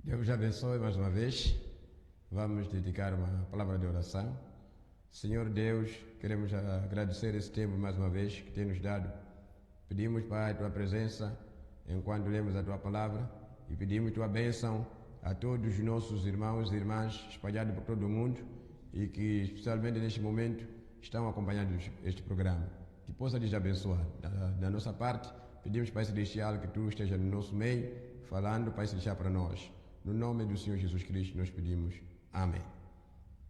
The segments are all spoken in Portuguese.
Deus abençoe mais uma vez. Vamos dedicar uma palavra de oração. Senhor Deus, queremos agradecer esse tempo mais uma vez que tem nos dado. Pedimos, Pai, a Tua presença enquanto lemos a Tua palavra e pedimos Tua bênção a todos os nossos irmãos e irmãs espalhados por todo o mundo e que, especialmente neste momento, estão acompanhando este programa. Que possa lhes abençoar. Da nossa parte, pedimos, Pai Celestial, que Tu esteja no nosso meio, falando, Pai Celestial, para nós. No nome do Senhor Jesus Cristo, nós pedimos. Amém.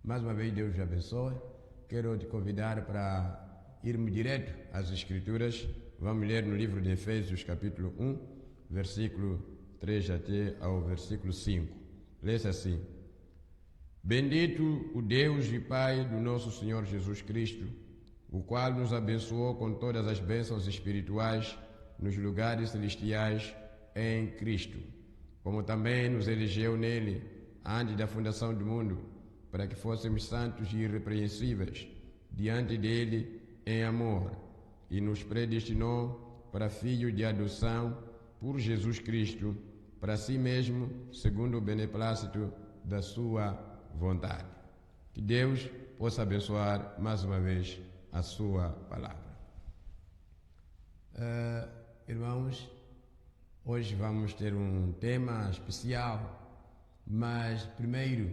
Mais uma vez, Deus te abençoe. Quero te convidar para irmos direto às Escrituras. Vamos ler no livro de Efésios, capítulo 1, versículo 3 até ao versículo 5. Lê-se assim: Bendito o Deus e Pai do nosso Senhor Jesus Cristo, o qual nos abençoou com todas as bênçãos espirituais nos lugares celestiais em Cristo, como também nos elegeu nele antes da fundação do mundo, para que fôssemos santos e irrepreensíveis diante dele em amor, e nos predestinou para filhos de adoção por Jesus Cristo, para si mesmo, segundo o beneplácito da sua vontade. Que Deus possa abençoar mais uma vez a sua palavra. Irmãos, hoje vamos ter um tema especial, mas primeiro,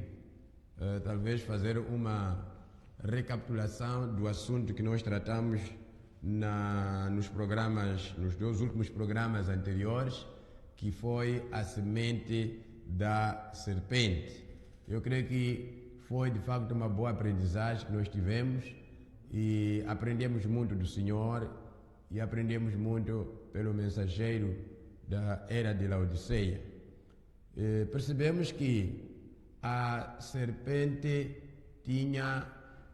talvez fazer uma recapitulação do assunto que nós tratamos nos dois últimos programas anteriores, que foi a semente da serpente. Eu creio que foi de facto uma boa aprendizagem que nós tivemos e aprendemos muito do Senhor e aprendemos muito pelo mensageiro da era de Laodiceia. Percebemos que a serpente tinha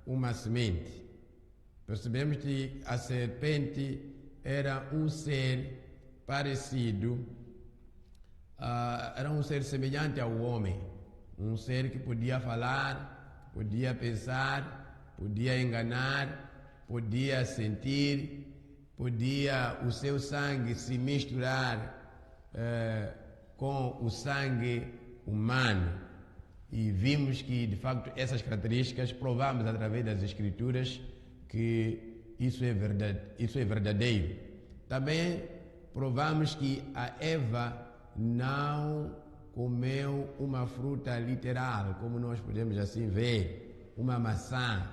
uma semente. Percebemos que a serpente era um ser parecido, era um ser semelhante ao homem, um ser que podia falar, podia pensar, podia enganar, podia sentir, podia o seu sangue se misturar com o sangue humano. E vimos que, de facto, essas características, provamos através das Escrituras que isso é verdadeiro. Também provamos que a Eva não comeu uma fruta literal, como nós podemos assim ver, uma maçã,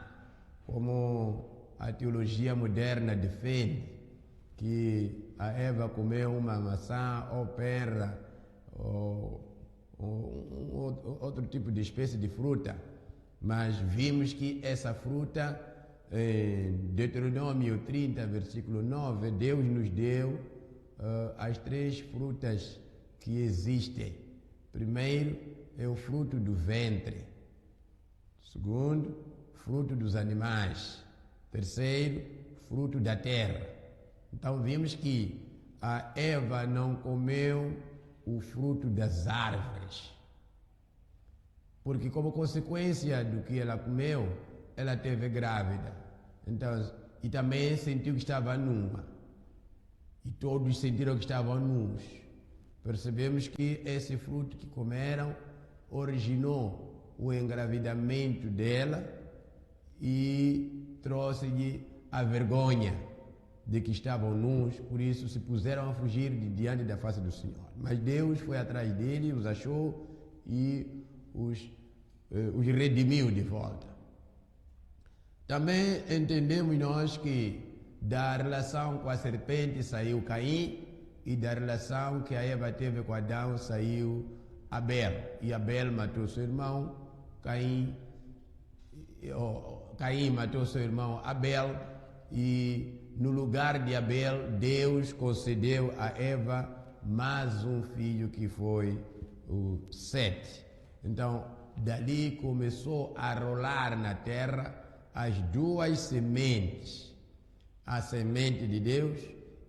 como a teologia moderna defende, que a Eva comeu uma maçã ou pera ou outro tipo de espécie de fruta. Mas vimos que essa fruta, em Deuteronômio 30, versículo 9, Deus nos deu as três frutas que existem. Primeiro é o fruto do ventre. Segundo, fruto dos animais. Terceiro, fruto da terra. Então vimos que a Eva não comeu o fruto das árvores, porque como consequência do que ela comeu, ela teve grávida. Então, e também sentiu que estava nua. E todos sentiram que estavam nus. Percebemos que esse fruto que comeram originou o engravidamento dela e trouxe-lhe a vergonha de que estavam nus, por isso se puseram a fugir diante da face do Senhor. Mas Deus foi atrás dele, os achou e os redimiu de volta. Também entendemos nós que da relação com a serpente saiu Caim e da relação que a Eva teve com Adão saiu Abel. E Abel matou seu irmão, Caim matou seu irmão Abel, e no lugar de Abel, Deus concedeu a Eva mais um filho, que foi o Sete. Então, dali começou a rolar na terra as duas sementes, a semente de Deus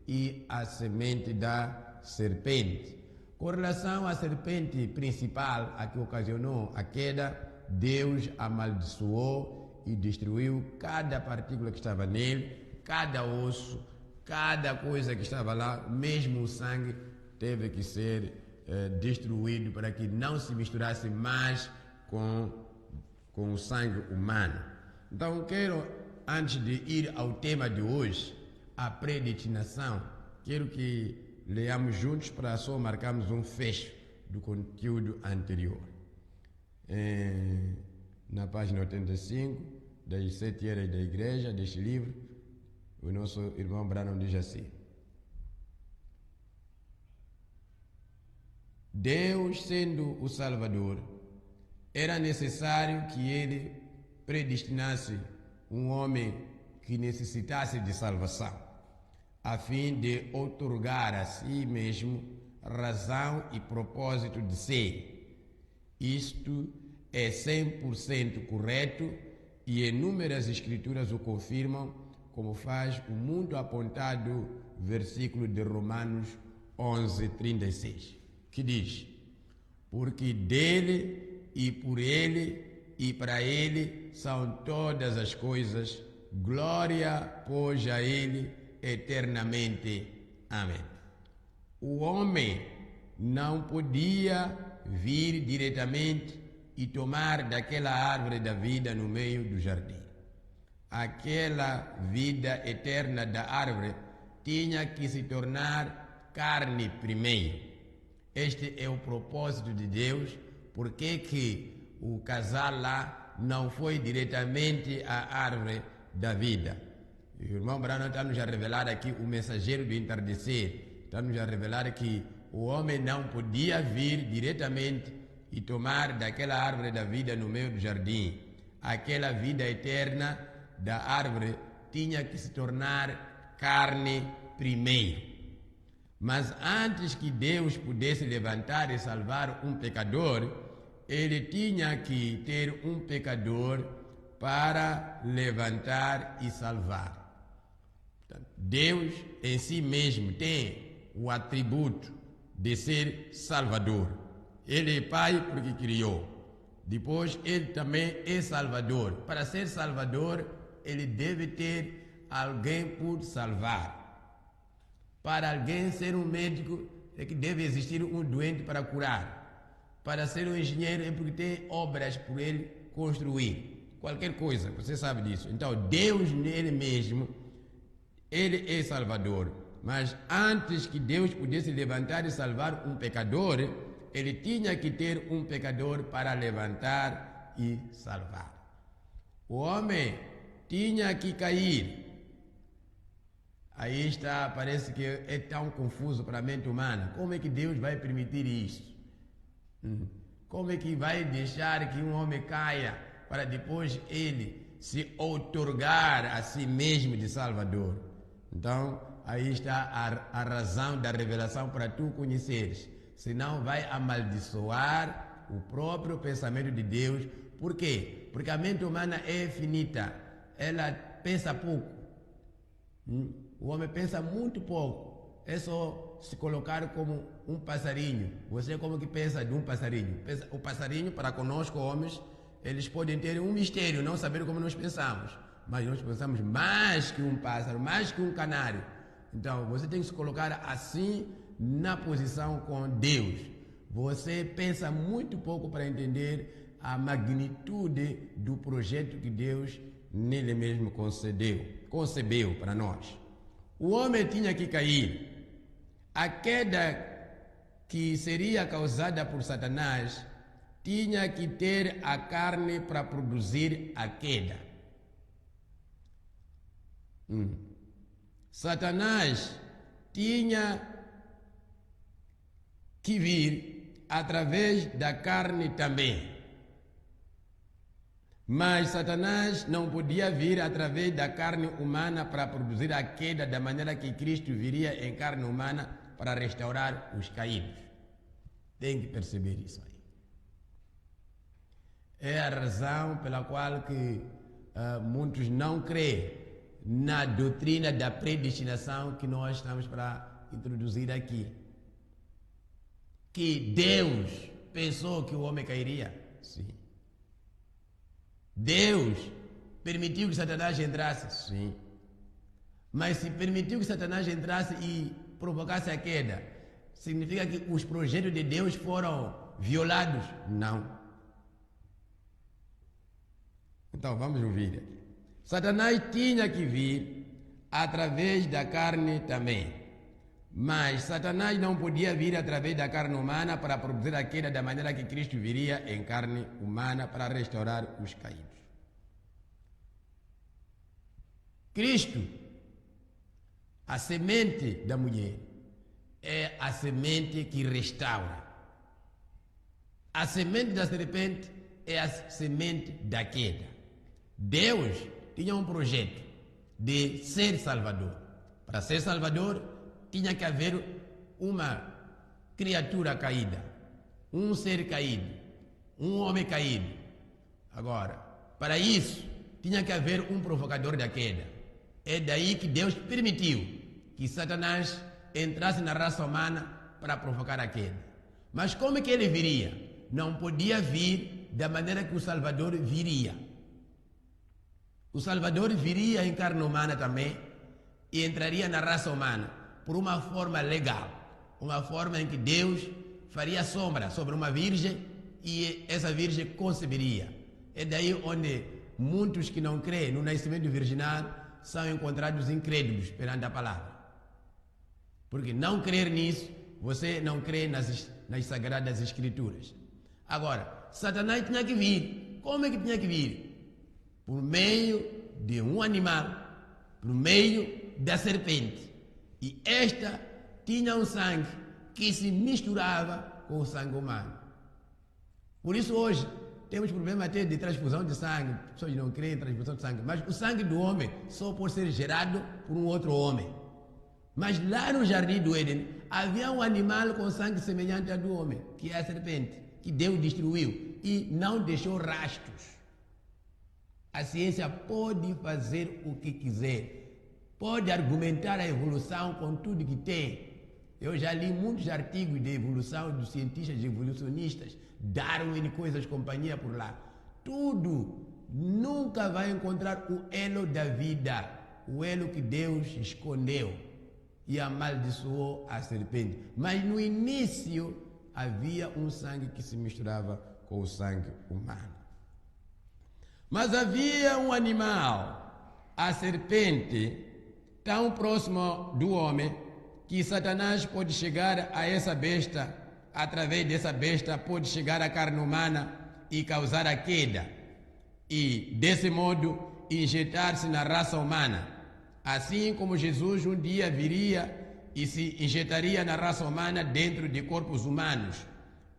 e a semente da serpente. Com relação à serpente principal, a que ocasionou a queda, Deus amaldiçoou e destruiu cada partícula que estava nele, cada osso, cada coisa que estava lá, mesmo o sangue teve que ser destruído para que não se misturasse mais com o sangue humano. Então quero, antes de ir ao tema de hoje, a predestinação, quero que leamos juntos para só marcarmos um fecho do conteúdo anterior. Na página 85 das 7 eras da igreja, deste livro, o nosso irmão Branham diz assim: Deus, sendo o Salvador, era necessário que ele predestinasse um homem que necessitasse de salvação, a fim de outorgar a si mesmo razão e propósito de ser. Isto é 100% correto e inúmeras escrituras o confirmam, como faz o muito apontado versículo de Romanos 11:36, que diz: porque dele e por ele e para ele são todas as coisas, glória, pois, a ele eternamente. Amém. O homem não podia vir diretamente e tomar daquela árvore da vida no meio do jardim. Aquela vida eterna da árvore tinha que se tornar carne primeiro. Este é o propósito de Deus. Por que o casal lá não foi diretamente à árvore da vida? O irmão Branham está nos a revelar aqui, o mensageiro do entardecer, está nos a revelar que o homem não podia vir diretamente e tomar daquela árvore da vida no meio do jardim. Aquela vida eterna da árvore tinha que se tornar carne primeiro. Mas antes que Deus pudesse levantar e salvar um pecador, ele tinha que ter um pecador para levantar e salvar. Deus em si mesmo tem o atributo de ser Salvador. Ele é Pai porque criou. Depois, ele também é Salvador. Para ser Salvador, ele deve ter alguém por salvar. Para alguém ser um médico, é que deve existir um doente para curar. Para ser um engenheiro, é porque tem obras por ele construir. Qualquer coisa, você sabe disso. Então, Deus nele mesmo, ele é Salvador. Mas antes que Deus pudesse levantar e salvar um pecador, ele tinha que ter um pecador para levantar e salvar. O homem tinha que cair. Aí está, parece que é tão confuso para a mente humana. Como é que Deus vai permitir isso? Como é que vai deixar que um homem caia para depois ele se outorgar a si mesmo de Salvador? Então, aí está a razão da revelação para tu conheceres. Senão vai amaldiçoar o próprio pensamento de Deus. Por quê? Porque a mente humana é finita. Ela pensa pouco. O homem pensa muito pouco. É só se colocar como um passarinho. Você como que pensa de um passarinho? O passarinho, para conosco homens, eles podem ter um mistério, não saber como nós pensamos. Mas nós pensamos mais que um pássaro, mais que um canário. Então, você tem que se colocar assim na posição com Deus. Você pensa muito pouco para entender a magnitude do projeto que Deus nele mesmo concebeu para nós. O homem tinha que cair. A queda que seria causada por Satanás tinha que ter a carne para produzir a queda. Satanás tinha que vir através da carne também. Mas Satanás não podia vir através da carne humana para produzir a queda da maneira que Cristo viria em carne humana para restaurar os caídos. Tem que perceber isso aí. É a razão pela qual que muitos não creem na doutrina da predestinação que nós estamos para introduzir aqui. Que Deus pensou que o homem cairia? Sim. Deus permitiu que Satanás entrasse? Sim. Mas se permitiu que Satanás entrasse e provocasse a queda, significa que os projetos de Deus foram violados? Não. Então, vamos ouvir. Satanás tinha que vir através da carne também. Mas Satanás não podia vir através da carne humana para produzir a queda da maneira que Cristo viria em carne humana para restaurar os caídos. Cristo, a semente da mulher, é a semente que restaura. A semente da serpente é a semente da queda. Deus tinha um projeto de ser Salvador. Para ser Salvador, tinha que haver uma criatura caída, um ser caído, um homem caído. Agora, para isso, tinha que haver um provocador da queda. É daí que Deus permitiu que Satanás entrasse na raça humana para provocar a queda. Mas como é que ele viria? Não podia vir da maneira que o Salvador viria. O Salvador viria em carne humana também e entraria na raça humana por uma forma legal, uma forma em que Deus faria sombra sobre uma virgem e essa virgem conceberia. É daí onde muitos que não creem no nascimento virginal são encontrados incrédulos perante a palavra. Porque não crer nisso, você não crê nas Sagradas Escrituras. Agora, Satanás tinha que vir. Como é que tinha que vir? Por meio de um animal, por meio da serpente. E esta tinha um sangue que se misturava com o sangue humano. Por isso hoje temos problema até de transfusão de sangue. Pessoas não creem em transfusão de sangue. Mas o sangue do homem só pode ser gerado por um outro homem. Mas lá no jardim do Éden havia um animal com sangue semelhante ao do homem, que é a serpente, que Deus destruiu e não deixou rastros. A ciência pode fazer o que quiser, pode argumentar a evolução com tudo que tem. Eu já li muitos artigos de evolução dos cientistas evolucionistas, Darwin e coisas companhia por lá. Tudo nunca vai encontrar o elo da vida, o elo que Deus escondeu e amaldiçoou a serpente. Mas no início havia um sangue que se misturava com o sangue humano. Mas havia um animal, a serpente, tão próximo do homem, que Satanás pode chegar a essa besta, através dessa besta pode chegar à carne humana e causar a queda, e desse modo injetar-se na raça humana, assim como Jesus um dia viria e se injetaria na raça humana dentro de corpos humanos,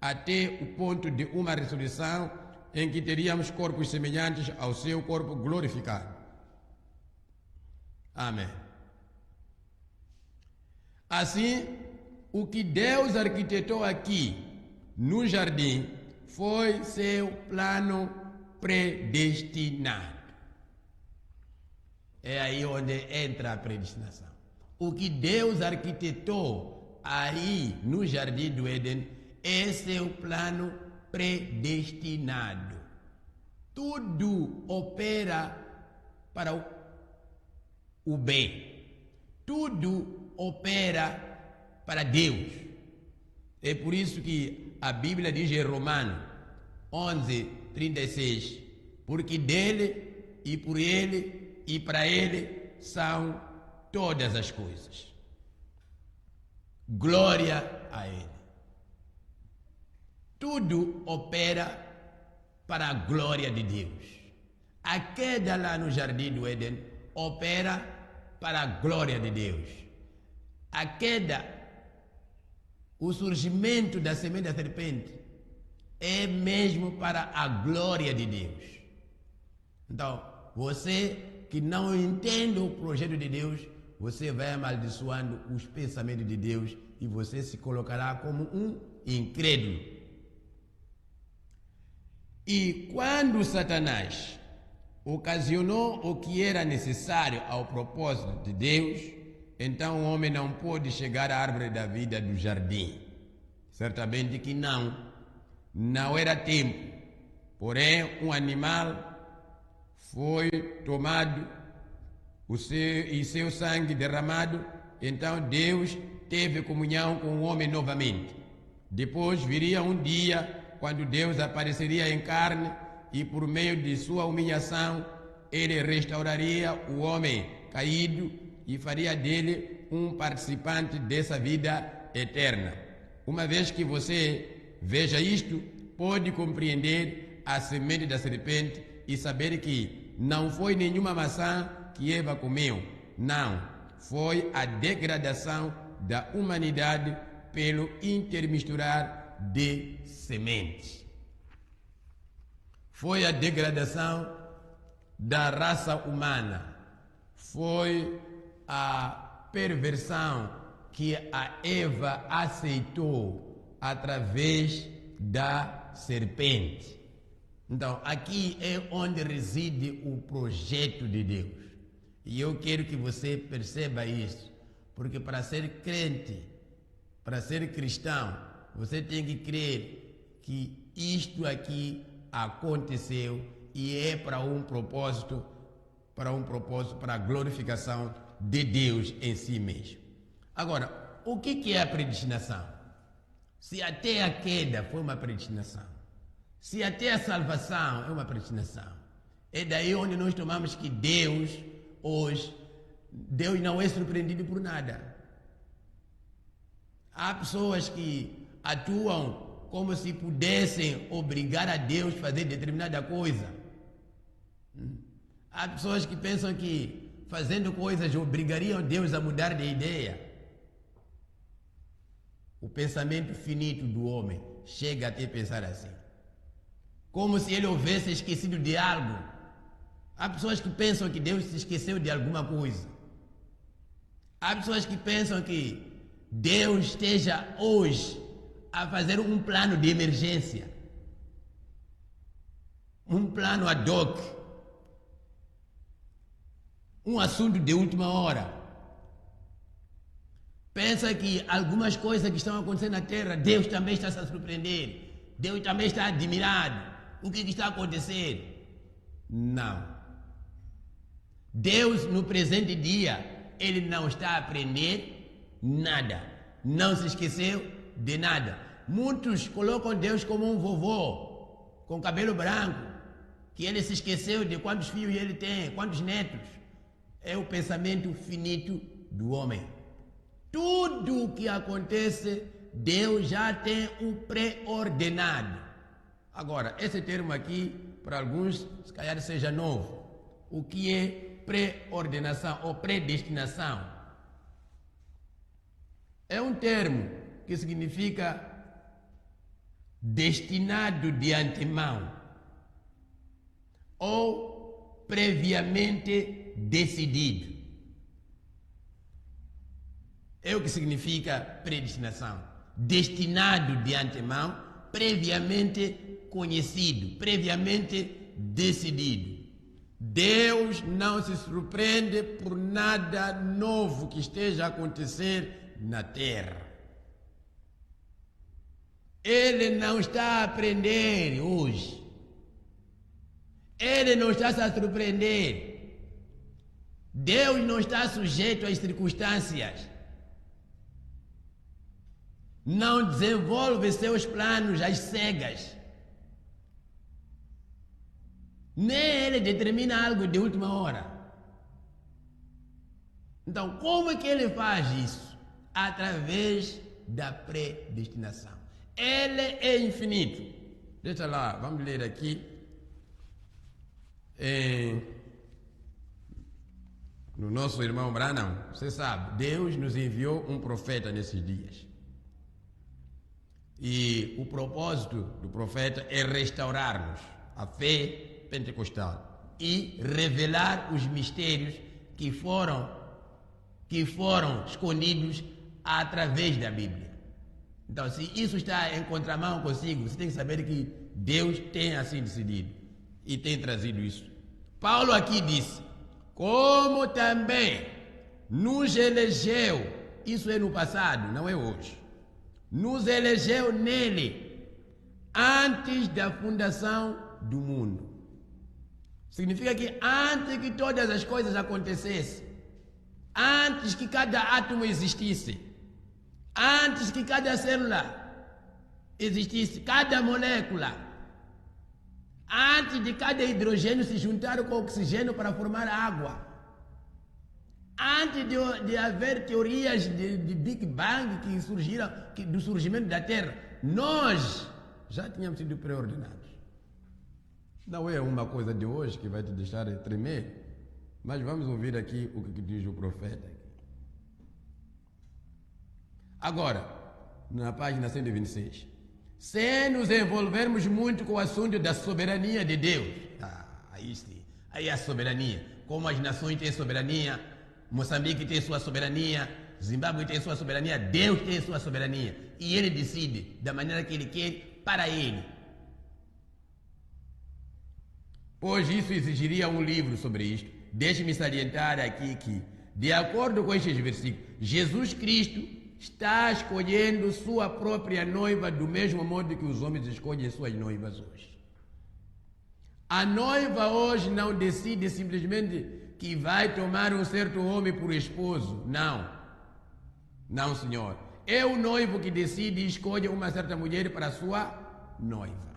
até o ponto de uma ressurreição em que teríamos corpos semelhantes ao seu corpo glorificado. Amém. Assim, o que Deus arquitetou aqui no jardim foi seu plano predestinado. É aí onde entra a predestinação. O que Deus arquitetou aí no jardim do Éden é seu plano predestinado. Tudo opera para o bem. Tudo opera para Deus. É por isso que a Bíblia diz em Romanos 11:36, porque dele e por ele e para ele são todas as coisas. Glória a ele. Tudo opera para a glória de Deus. A queda lá no jardim do Éden opera para a glória de Deus. A queda, o surgimento da semente da serpente é mesmo para a glória de Deus. Então, você que não entende o projeto de Deus, você vai amaldiçoando os pensamentos de Deus e você se colocará como um incrédulo. E quando Satanás ocasionou o que era necessário ao propósito de Deus, então o homem não pôde chegar à árvore da vida do jardim. Certamente que não era tempo. Porém, um animal foi tomado e seu sangue derramado, então Deus teve comunhão com o homem novamente. Depois viria um dia quando Deus apareceria em carne e por meio de sua humilhação ele restauraria o homem caído e faria dele um participante dessa vida eterna. Uma vez que você veja isto, pode compreender a semente da serpente e saber que não foi nenhuma maçã que Eva comeu. Não, foi a degradação da humanidade pelo intermisturar de sementes. Foi a degradação da raça humana. Foi a perversão que a Eva aceitou através da serpente. Então, aqui é onde reside o projeto de Deus. E eu quero que você perceba isso, porque para ser crente, para ser cristão, você tem que crer que isto aqui aconteceu e é para um propósito, para a glorificação de Deus em si mesmo. Agora, o que é a predestinação? Se até a queda foi uma predestinação, se até a salvação é uma predestinação, é daí onde nós tomamos que Deus não é surpreendido por nada. Há pessoas que atuam como se pudessem obrigar a Deus a fazer determinada coisa. Há pessoas que pensam que fazendo coisas obrigariam Deus a mudar de ideia. O pensamento finito do homem chega até pensar assim, como se ele houvesse esquecido de algo. Há pessoas que pensam que Deus se esqueceu de alguma coisa. Há pessoas que pensam que Deus esteja hoje a fazer um plano de emergência, um plano ad hoc, um assunto de última hora. Pensa que algumas coisas que estão acontecendo na Terra, Deus também está a surpreender, Deus também está admirado. O que está acontecendo? Não. Deus no presente dia, Ele não está a aprender nada, não se esqueceu de nada. Muitos colocam Deus como um vovô com cabelo branco, que ele se esqueceu de quantos filhos ele tem, quantos netos. É o pensamento finito do homem. Tudo o que acontece, Deus já tem um pré-ordenado. Agora, esse termo aqui, para alguns, se calhar seja novo. O que é pré-ordenação ou predestinação? É um termo que significa destinado de antemão ou previamente decidido. É o que significa predestinação. Destinado de antemão, previamente conhecido, previamente decidido. Deus não se surpreende por nada novo que esteja a acontecer na terra. Ele não está a aprender hoje. Ele não está a surpreender. Deus não está sujeito às circunstâncias. Não desenvolve seus planos às cegas. Nem ele determina algo de última hora. Então, como é que ele faz isso? Através da predestinação. Ele é infinito. Deixa lá, vamos ler aqui. No nosso irmão Branham, você sabe, Deus nos enviou um profeta nesses dias. E o propósito do profeta é restaurar-nos a fé pentecostal e revelar os mistérios que foram escondidos através da Bíblia. Então, se isso está em contramão consigo, você tem que saber que Deus tem assim decidido e tem trazido isso. Paulo aqui disse, como também nos elegeu, isso é no passado, não é hoje, nos elegeu nele antes da fundação do mundo. Significa que antes que todas as coisas acontecessem, antes que cada átomo existisse, Antes que cada célula existisse, cada molécula, antes de cada hidrogênio se juntar com oxigênio para formar água, antes de haver teorias de Big Bang que surgiram, do surgimento da Terra, nós já tínhamos sido pré-ordenados. Não é uma coisa de hoje que vai te deixar tremer, mas vamos ouvir aqui o que diz o profeta. Agora, na página 126. Se nos envolvermos muito com o assunto da soberania de Deus, aí sim, aí é a soberania. Como as nações têm soberania, Moçambique tem sua soberania, Zimbábue tem sua soberania, Deus tem sua soberania. E Ele decide da maneira que Ele quer para Ele. Pois isso exigiria um livro sobre isto. Deixe-me salientar aqui que, de acordo com estes versículos, Jesus Cristo está escolhendo sua própria noiva do mesmo modo que os homens escolhem suas noivas hoje. A noiva hoje não decide simplesmente que vai tomar um certo homem por esposo. Não. Não, senhor. É o noivo que decide e escolhe uma certa mulher para sua noiva.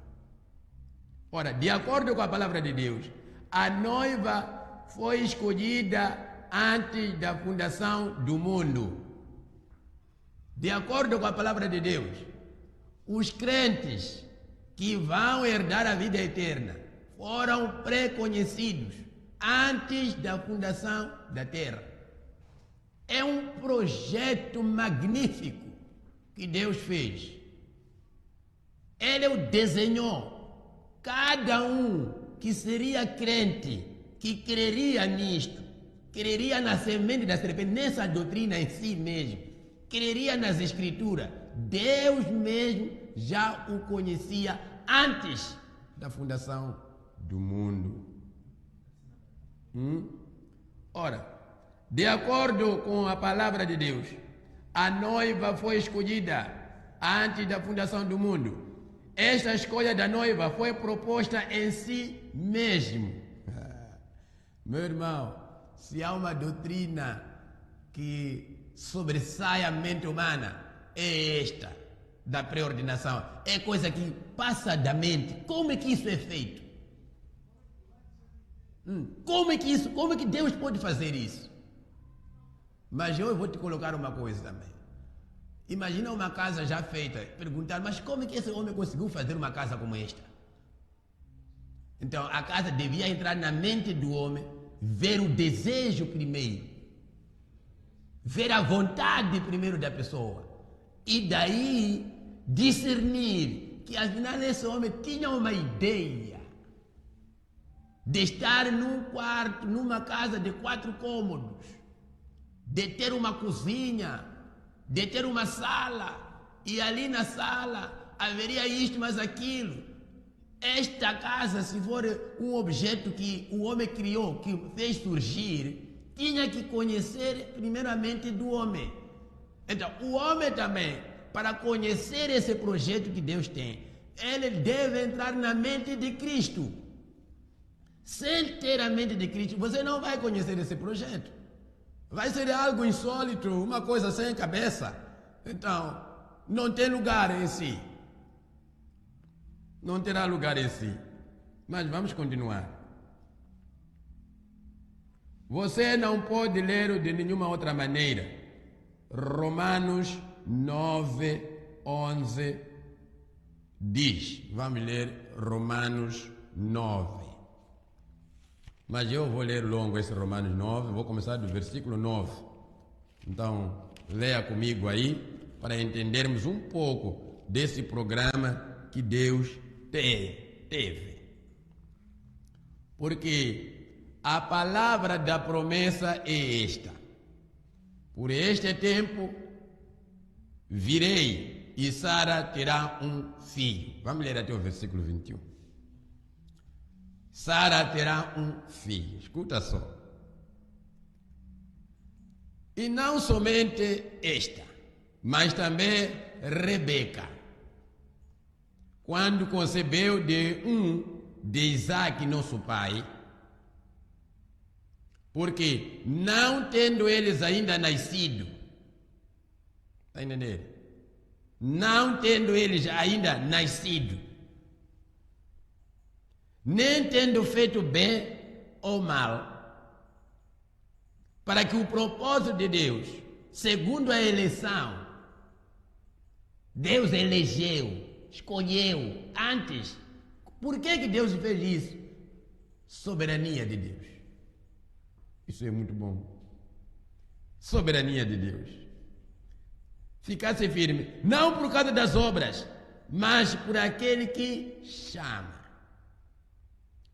Ora, de acordo com a palavra de Deus, a noiva foi escolhida antes da fundação do mundo. De acordo com a palavra de Deus, os crentes que vão herdar a vida eterna foram pré-conhecidos antes da fundação da terra. É um projeto magnífico que Deus fez. Ele o desenhou. Cada um que seria crente, que creria nisto, creria na semente da serpente, nessa doutrina em si mesmo, creria nas escrituras, Deus mesmo já o conhecia antes da fundação do mundo. Ora, de acordo com a palavra de Deus, a noiva foi escolhida antes da fundação do mundo. Esta escolha da noiva foi proposta em si mesmo. Meu irmão, se há uma doutrina que sobressai a mente humana, é esta da pré-ordenação. É coisa que passa da mente. Como é que isso é feito? Como é que Deus pode fazer isso? Mas eu vou te colocar uma coisa também. Imagina uma casa já feita, perguntar, mas como é que esse homem conseguiu fazer uma casa como esta? Então, a casa devia entrar na mente do homem, ver o desejo primeiro, ver a vontade primeiro da pessoa, e daí discernir que afinal esse homem tinha uma ideia de estar num quarto, numa casa de 4 cômodos, de ter uma cozinha, de ter uma sala, e ali na sala haveria isto, mas aquilo. Esta casa, se for um objeto que o homem criou, que fez surgir, tinha que conhecer primeiramente do homem. Então, o homem também, para conhecer esse projeto que Deus tem, ele deve entrar na mente de Cristo. Sem ter a mente de Cristo, você não vai conhecer esse projeto. Vai ser algo insólito, uma coisa sem cabeça. Então, não tem lugar em si. Não terá lugar em si. Mas vamos continuar. Você não pode ler de nenhuma outra maneira. Romanos 9, 11 diz. Vamos ler Romanos 9. Mas eu vou ler longo esse Romanos 9, vou começar do versículo 9. Então, leia comigo aí, para entendermos um pouco desse programa que Deus teve. Porque a palavra da promessa é esta: por este tempo virei e Sara terá um filho. Vamos ler até o versículo 21. Sara terá um filho. Escuta só. E não somente esta, mas também Rebeca, quando concebeu de Isaac, nosso pai, porque não tendo eles ainda nascido, Está a entender? Não tendo eles ainda nascido, nem tendo feito bem ou mal, para que o propósito de Deus, segundo a eleição, Deus elegeu, escolheu antes. Por que Deus fez isso? Soberania de Deus. Isso é muito bom. Soberania de Deus. Ficasse firme, não por causa das obras, mas por aquele que chama.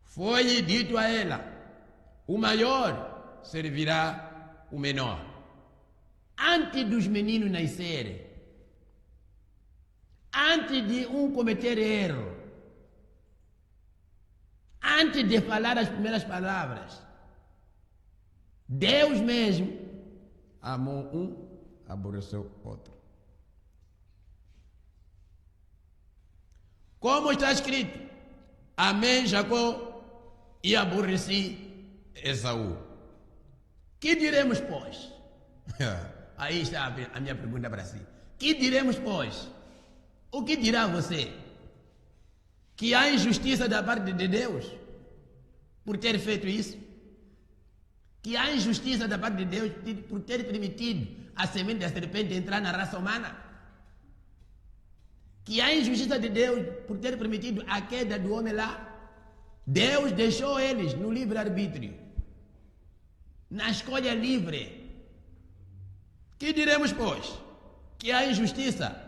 Foi dito a ela: o maior servirá o menor. Antes dos meninos nascerem, antes de um cometer erro, antes de falar as primeiras palavras, Deus mesmo amou um, aborreceu outro. Como está escrito: amei Jacó e aborreci Esaú. Que diremos, pois? Aí está a minha pergunta para si. Que diremos, pois? O que dirá você? Que há injustiça da parte de Deus por ter feito isso? Que há injustiça da parte de Deus por ter permitido a semente da serpente entrar na raça humana? Que há injustiça de Deus por ter permitido a queda do homem lá? Deus deixou eles no livre-arbítrio, na escolha livre. Que diremos, pois? Que há injustiça?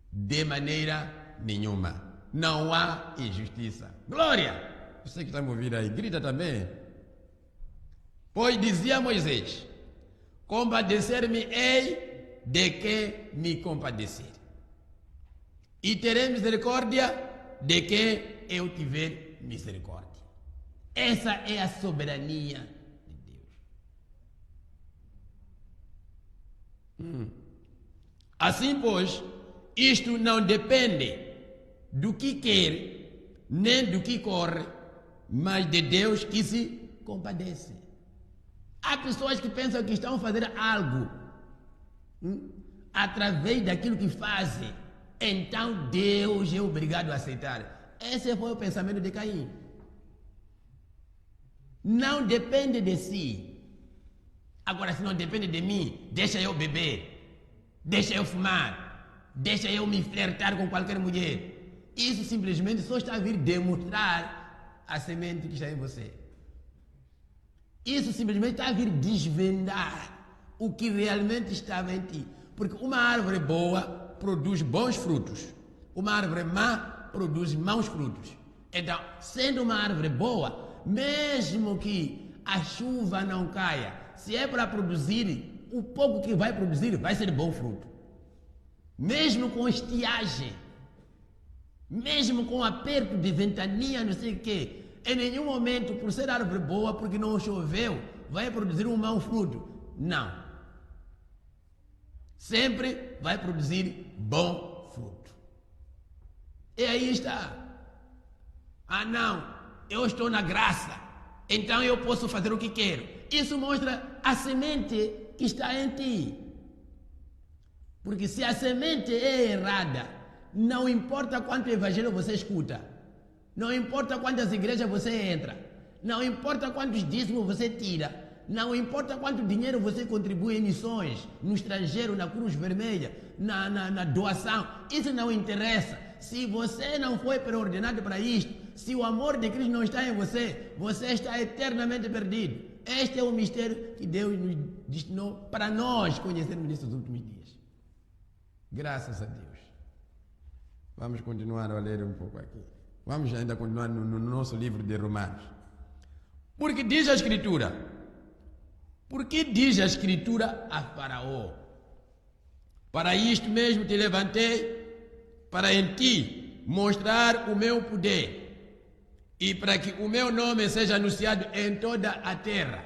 De maneira nenhuma. Não há injustiça. Glória! Você que está me ouvindo aí, grita também. Pois dizia Moisés: compadecer-me-ei de quem me compadecer, e terei misericórdia de quem eu tiver misericórdia. Essa é a soberania de Deus. Assim, pois, isto não depende do que quer, nem do que corre, mas de Deus que se compadece. Há pessoas que pensam que estão a fazer algo através daquilo que fazem, então Deus é obrigado a aceitar. Esse foi o pensamento de Caim. Não depende de si. Agora, se não depende de mim, deixa eu beber, deixa eu fumar, deixa eu me flertar com qualquer mulher. Isso simplesmente só está a vir demonstrar a semente que está em você. Isso simplesmente está a vir desvendar o que realmente estava em ti. Porque uma árvore boa produz bons frutos. Uma árvore má produz maus frutos. Então, sendo uma árvore boa, mesmo que a chuva não caia, se é para produzir, o pouco que vai produzir vai ser bom fruto. Mesmo com estiagem, mesmo com aperto de ventania, não sei o quê, em nenhum momento, por ser árvore boa, porque não choveu, vai produzir um mau fruto. Não. Sempre vai produzir bom fruto. E aí está. Ah, não, eu estou na graça, então eu posso fazer o que quero. Isso mostra a semente que está em ti. Porque se a semente é errada, não importa quanto evangelho você escuta, não importa quantas igrejas você entra, não importa quantos dízimos você tira, não importa quanto dinheiro você contribui em missões, no estrangeiro, na Cruz Vermelha, na doação, isso não interessa. Se você não foi preordenado para isto, se o amor de Cristo não está em você, você está eternamente perdido. Este é o mistério que Deus nos destinou para nós conhecermos nesses últimos dias. Graças a Deus. Vamos continuar a ler um pouco aqui. Vamos ainda continuar no nosso livro de Romanos. Porque diz a Escritura, porque diz a Escritura a Faraó: para isto mesmo te levantei, para em ti mostrar o meu poder, e para que o meu nome seja anunciado em toda a terra.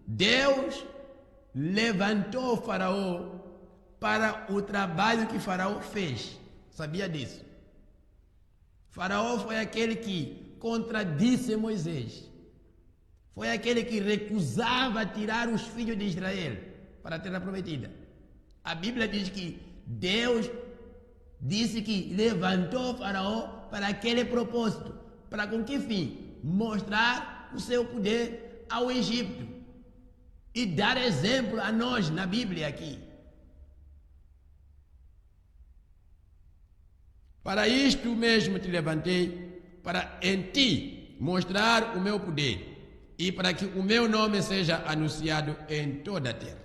Deus levantou o Faraó para o trabalho que Faraó fez. Sabia disso? Faraó foi aquele que contradisse Moisés. foi aquele que recusava tirar os filhos de Israel para a terra prometida. A Bíblia diz que Deus disse que levantou Faraó para aquele propósito. Para com que fim? Mostrar o seu poder ao Egito e dar exemplo a nós na Bíblia aqui. Para isto mesmo te levantei, para em ti mostrar o meu poder e para que o meu nome seja anunciado em toda a terra.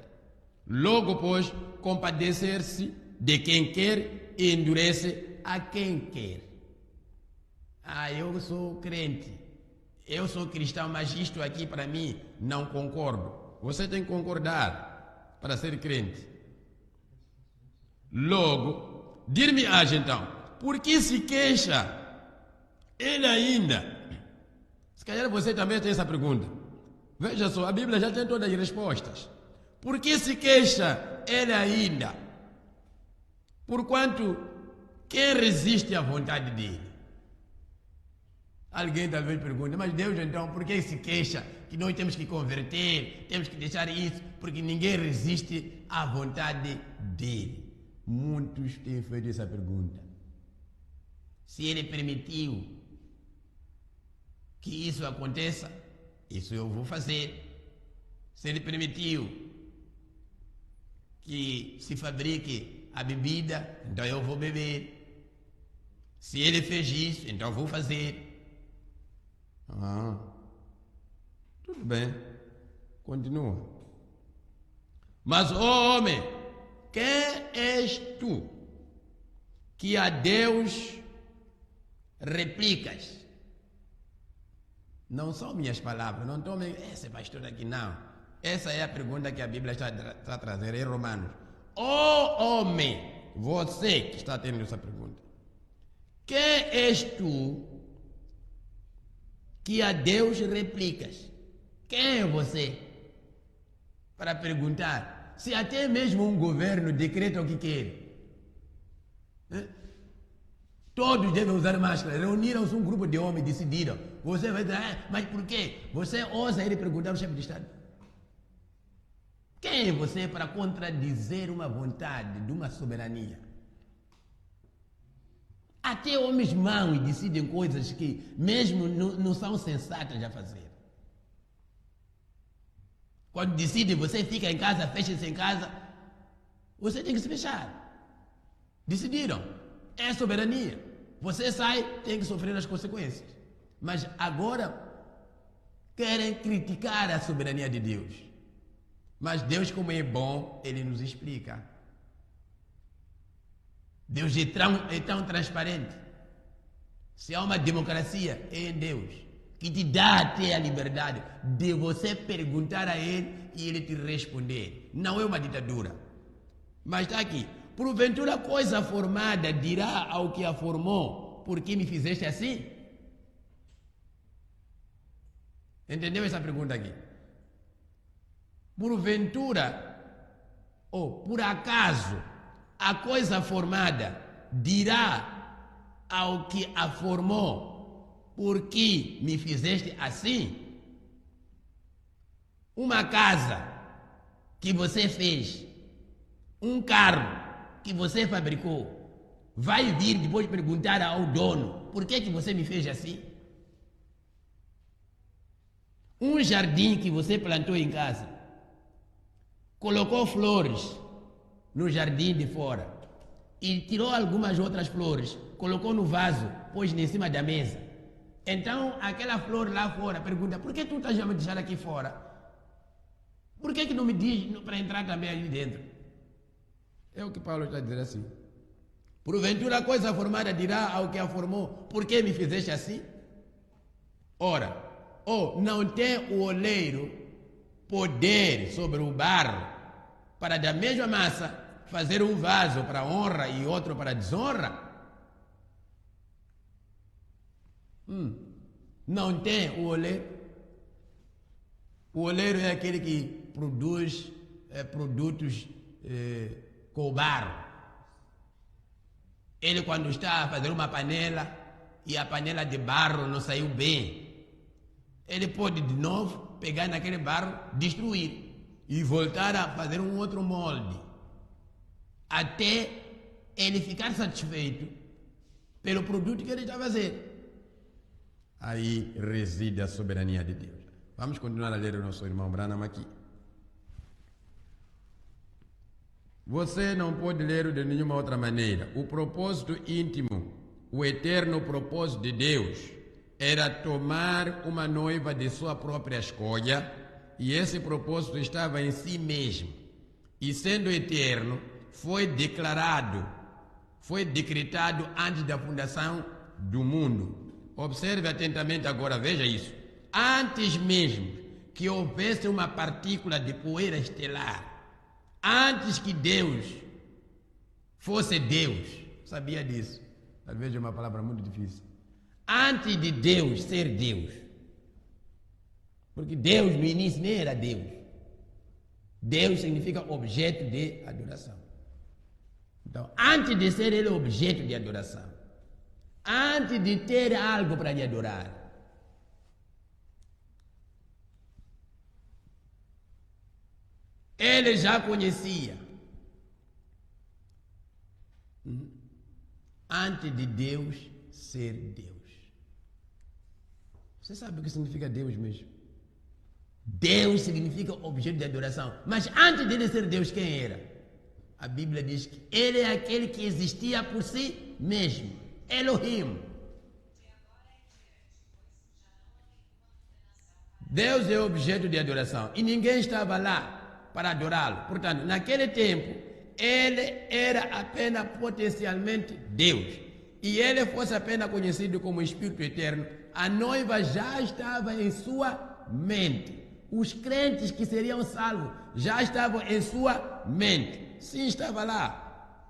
Logo, pois, compadecer-se de quem quer e endurece a quem quer. Eu sou crente, eu sou cristão, mas isto aqui para mim não concordo. Você tem que concordar para ser crente. Logo, dir-me-ás então, por que se queixa ele ainda? Se calhar você também tem essa pergunta. Veja só, a Bíblia já tem todas as respostas. Por que se queixa ele ainda? Porquanto quem resiste à vontade dele? Alguém talvez pergunte, mas Deus então, por que se queixa que nós temos que converter, temos que deixar isso, porque ninguém resiste à vontade dele? Muitos têm feito essa pergunta. Se ele permitiu que isso aconteça, isso eu vou fazer. Se ele permitiu que se fabrique a bebida, então eu vou beber. Se ele fez isso, então eu vou fazer. Tudo bem, continua. Mas, ó homem, quem és tu que a Deus replicas? Não são minhas palavras, não tomem esse pastor aqui, não. Essa é a pergunta que a Bíblia está a trazer em Romanos. Ó homem, você que está tendo essa pergunta, quem és tu que a Deus replicas? Quem é você para perguntar se até mesmo um governo decreta o que quer? Todos devem usar máscara. Reuniram-se um grupo de homens e decidiram. Você vai dizer, mas por quê? Você ousa ele perguntar ao chefe de Estado? Quem é você para contradizer uma vontade de uma soberania? Até homens maus decidem coisas que mesmo não são sensatas a fazer. Quando decidem, você fica em casa, fecha-se em casa, você tem que se fechar. Decidiram. É soberania. Você sai, tem que sofrer as consequências. Mas agora querem criticar a soberania de Deus. Mas Deus, como é bom, Ele nos explica. Deus é tão transparente. Se há uma democracia, é em Deus, que te dá até a liberdade de você perguntar a Ele e Ele te responder. Não é uma ditadura. Mas está aqui. Porventura coisa formada dirá ao que a formou, por que me fizeste assim? Entendeu essa pergunta aqui? Porventura, ou por acaso, a coisa formada dirá ao que a formou, por que me fizeste assim? Uma casa que você fez, um carro que você fabricou, vai vir depois perguntar ao dono, por que você me fez assim? Um jardim que você plantou em casa, colocou flores no jardim de fora e tirou algumas outras flores, colocou no vaso, pôs em cima da mesa. Então, aquela flor lá fora pergunta, por que tu estás a me deixar aqui fora? Por que não me diz para entrar também ali dentro? É o que Paulo está dizendo assim. Porventura a coisa formada dirá ao que a formou, por que me fizeste assim? Ora, não tem o oleiro poder sobre o barro para da mesma massa fazer um vaso para honra e outro para desonra? Não tem o oleiro. O oleiro é aquele que produz produtos com barro. Ele, quando está a fazer uma panela e a panela de barro não saiu bem, ele pode de novo pegar naquele barro, destruir e voltar a fazer um outro molde, até ele ficar satisfeito pelo produto que ele está fazendo. Aí reside a soberania de Deus. Vamos continuar a ler o nosso irmão Branham aqui. Você não pode ler de nenhuma outra maneira. O propósito íntimo, o eterno propósito de Deus, era tomar uma noiva de sua própria escolha, e esse propósito estava em si mesmo. E sendo eterno, foi decretado antes da fundação do mundo. Observe atentamente agora, veja isso. Antes mesmo que houvesse uma partícula de poeira estelar, antes que Deus fosse Deus, sabia disso? Talvez é uma palavra muito difícil. Antes de Deus ser Deus, porque Deus no início nem era Deus. Deus significa objeto de adoração. Então, antes de ser ele objeto de adoração, antes de ter algo para lhe adorar, ele já conhecia. Antes de Deus ser Deus. Você sabe o que significa Deus mesmo? Deus significa objeto de adoração. Mas antes dele ser Deus, quem era? A Bíblia diz que ele é aquele que existia por si mesmo. Elohim. Deus é objeto de adoração. E ninguém estava lá para adorá-lo. Portanto, naquele tempo, ele era apenas potencialmente Deus. E ele fosse apenas conhecido como Espírito Eterno, a noiva já estava em sua mente. Os crentes que seriam salvos já estavam em sua mente. Sim, estava lá.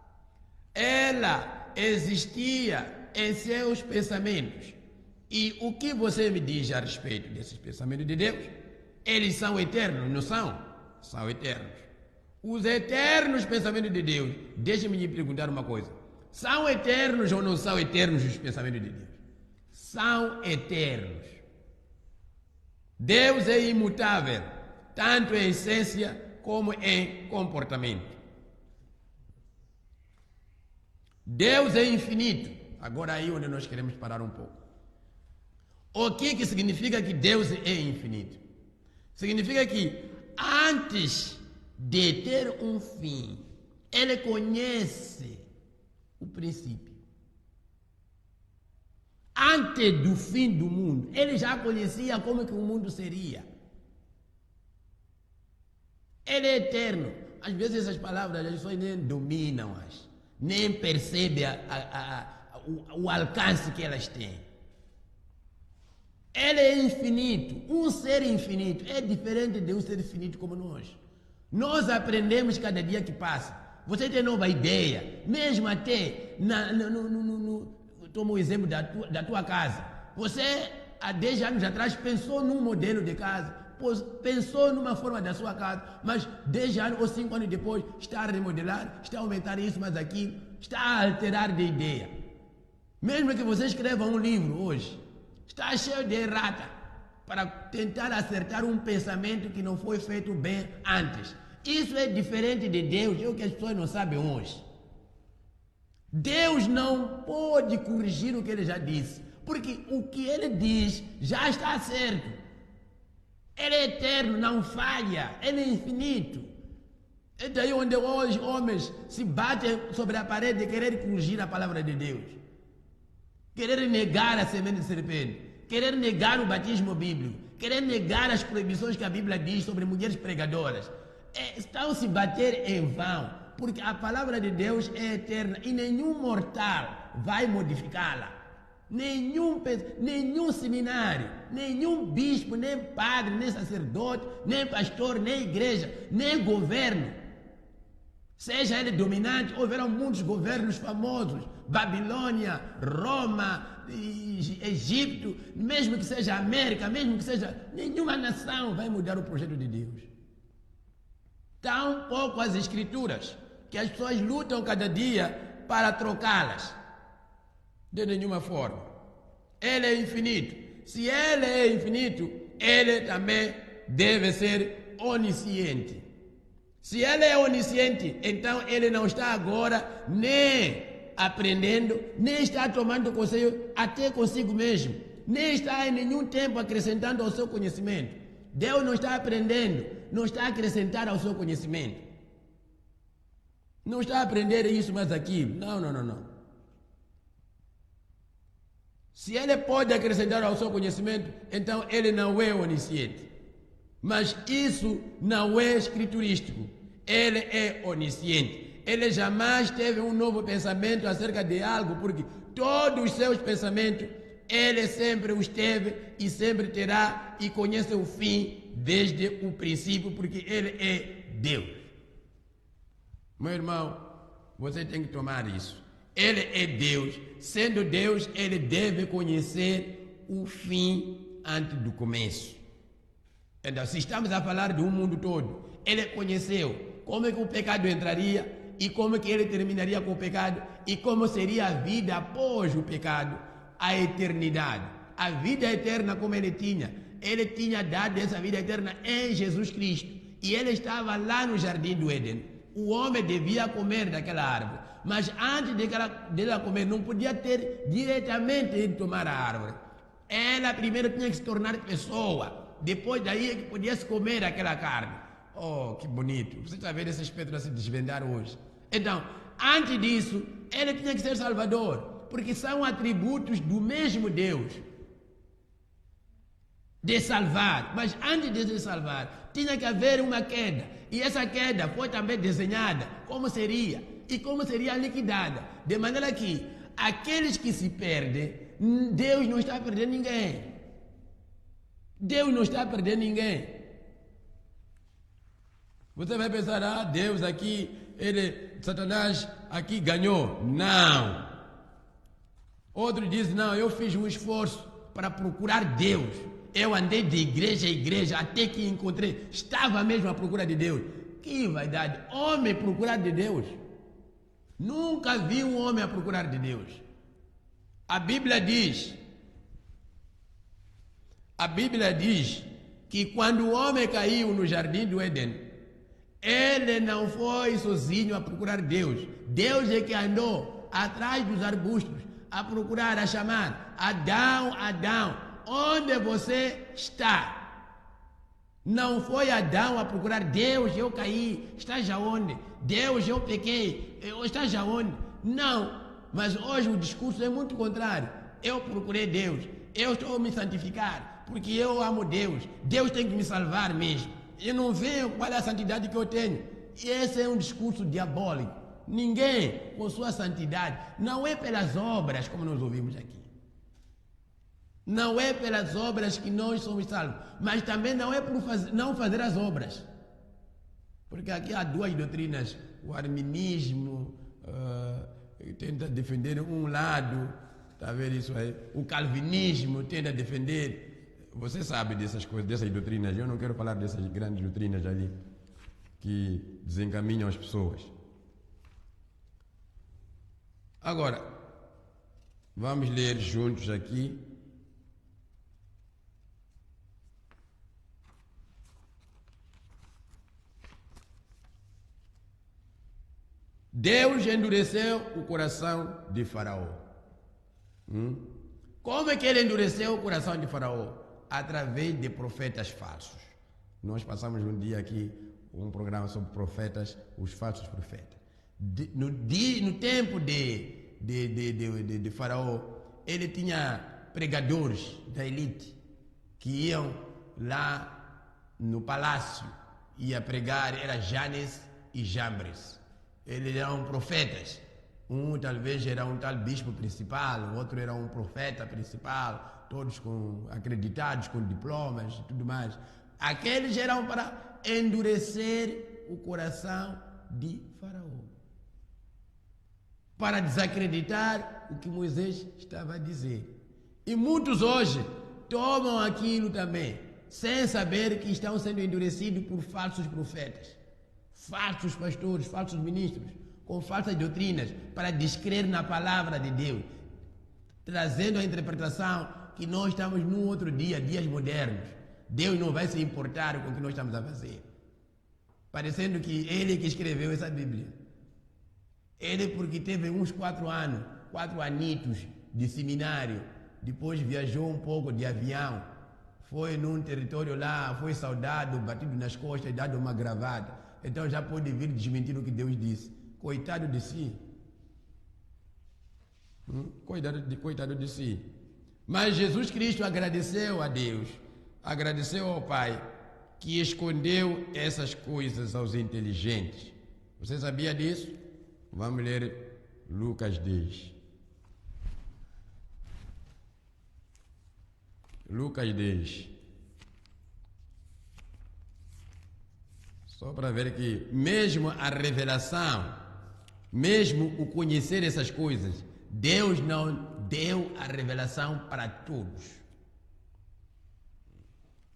Ela existia em seus pensamentos. E o que você me diz a respeito desses pensamentos de Deus? Eles são eternos, não são? São eternos. Os eternos pensamentos de Deus, deixe-me lhe perguntar uma coisa. São eternos ou não são eternos os pensamentos de Deus? São eternos. Deus é imutável, tanto em essência como em comportamento. Deus é infinito. Agora aí onde nós queremos parar um pouco. O que significa que Deus é infinito? Significa que antes de ter um fim, ele conhece o princípio. Antes do fim do mundo, ele já conhecia como que o mundo seria. Ele é eterno. Às vezes essas palavras as pessoas nem dominam-as, nem percebem o alcance que elas têm. Ele é infinito. Um ser infinito é diferente de um ser finito como nós. Nós aprendemos cada dia que passa. Você tem nova ideia, mesmo até toma o exemplo da tua casa. Você, há 10 anos atrás, pensou num modelo de casa, pensou numa forma da sua casa, mas 10 anos ou 5 anos depois, está a remodelar, está a aumentar isso, mas aquilo, está a alterar de ideia. Mesmo que você escreva um livro hoje, está cheio de errata para tentar acertar um pensamento que não foi feito bem antes. Isso é diferente de Deus, é o que as pessoas não sabem hoje. Deus não pode corrigir o que ele já disse, porque o que ele diz já está certo. Ele é eterno, não falha, ele é infinito. É daí onde hoje homens se batem sobre a parede e querer corrigir a palavra de Deus. Querer negar a semente de serpente, querer negar o batismo bíblico, querer negar as proibições que a Bíblia diz sobre mulheres pregadoras. Estão se bater em vão. Porque a palavra de Deus é eterna e nenhum mortal vai modificá-la. Nenhum seminário, nenhum bispo, nem padre, nem sacerdote, nem pastor, nem igreja, nem governo. Seja ele dominante, houverão muitos governos famosos. Babilônia, Roma, Egito, mesmo que seja América, mesmo que seja... Nenhuma nação vai mudar o projeto de Deus. Tampouco as escrituras, que as pessoas lutam cada dia para trocá-las. De nenhuma forma. Ele é infinito. Se ele é infinito, ele também deve ser onisciente. Se ele é onisciente, então ele não está agora nem aprendendo, nem está tomando conselho até consigo mesmo, nem está em nenhum tempo acrescentando ao seu conhecimento. Deus não está aprendendo, não está acrescentando ao seu conhecimento. Não está a aprender isso mais aquilo. Não. Se ele pode acrescentar ao seu conhecimento, então ele não é onisciente. Mas isso não é escriturístico. Ele é onisciente. Ele jamais teve um novo pensamento acerca de algo, porque todos os seus pensamentos, ele sempre os teve e sempre terá e conhece o fim desde o princípio, porque ele é Deus. Meu irmão, você tem que tomar isso. Ele é Deus. Sendo Deus, ele deve conhecer o fim antes do começo. Então, se estamos a falar de um mundo todo, ele conheceu como é que o pecado entraria e como é que ele terminaria com o pecado e como seria a vida após o pecado, a eternidade. A vida eterna como ele tinha dado essa vida eterna em Jesus Cristo. E ele estava lá no jardim do Éden. O homem devia comer daquela árvore, mas antes dela comer, não podia ter diretamente de tomar a árvore. Ela primeiro tinha que se tornar pessoa. Depois daí é que podia se comer aquela carne. Oh, que bonito. Você está vendo esses pedras se desvendar hoje. Então, antes disso, ele tinha que ser salvador, porque são atributos do mesmo Deus de salvar. Mas antes de se salvar, tinha que haver uma queda. E essa queda foi também desenhada como seria e como seria liquidada. De maneira que aqueles que se perdem, Deus não está perdendo ninguém. Deus não está perdendo ninguém. Você vai pensar, Deus aqui, Satanás aqui ganhou. Não. Outro diz, não, eu fiz um esforço para procurar Deus. Eu andei de igreja a igreja até que encontrei. Estava mesmo à procura de Deus. Que vaidade. Homem procurar de Deus. Nunca vi um homem a procurar de Deus. A Bíblia diz que quando o homem caiu no jardim do Éden, ele não foi sozinho a procurar Deus. Deus é que andou atrás dos arbustos a procurar, a chamar: Adão, Adão, onde você está? Não foi Adão a procurar Deus, eu caí, estás aonde? Deus, eu pequei, estás aonde? Não, mas hoje o discurso é muito contrário. Eu procurei Deus, eu estou a me santificar, porque eu amo Deus. Deus tem que me salvar mesmo. Eu não vejo qual é a santidade que eu tenho. Esse é um discurso diabólico. Ninguém com sua santidade, não é pelas obras como nós ouvimos aqui. Não é pelas obras que nós somos salvos, mas também não é por não fazer as obras. Porque aqui há duas doutrinas, o arminismo tenta defender um lado, está vendo isso aí? O calvinismo tenta defender, você sabe dessas coisas, dessas doutrinas, eu não quero falar dessas grandes doutrinas ali, que desencaminham as pessoas. Agora, vamos ler juntos aqui. Deus endureceu o coração de Faraó. Como é que ele endureceu o coração de Faraó? Através de profetas falsos. Nós passamos um dia aqui, um programa sobre profetas, os falsos profetas. No tempo de Faraó, ele tinha pregadores da elite que iam lá no palácio, ia pregar, era Janes e Jambres. Eles eram profetas. Um talvez era um tal bispo principal, o outro era um profeta principal, todos acreditados com diplomas e tudo mais. Aqueles eram para endurecer o coração de Faraó, para desacreditar o que Moisés estava a dizer. E muitos hoje tomam aquilo também, sem saber que estão sendo endurecidos por falsos profetas, falsos pastores, falsos ministros, com falsas doutrinas, para descrer na palavra de Deus, trazendo a interpretação que nós estamos num outro dia, dias modernos. Deus não vai se importar com o que nós estamos a fazer. Parecendo que ele que escreveu essa Bíblia. Ele porque teve uns 4 anitos de seminário, depois viajou um pouco de avião, foi num território lá, foi saudado, batido nas costas, dado uma gravata. Então já pode vir desmentir o que Deus disse. Coitado de si. Coitado de si. Mas Jesus Cristo agradeceu a Deus, agradeceu ao Pai, que escondeu essas coisas aos inteligentes. Você sabia disso? Vamos ler Lucas 10. Lucas 10. Só para ver que mesmo a revelação, mesmo o conhecer essas coisas, Deus não deu a revelação para todos.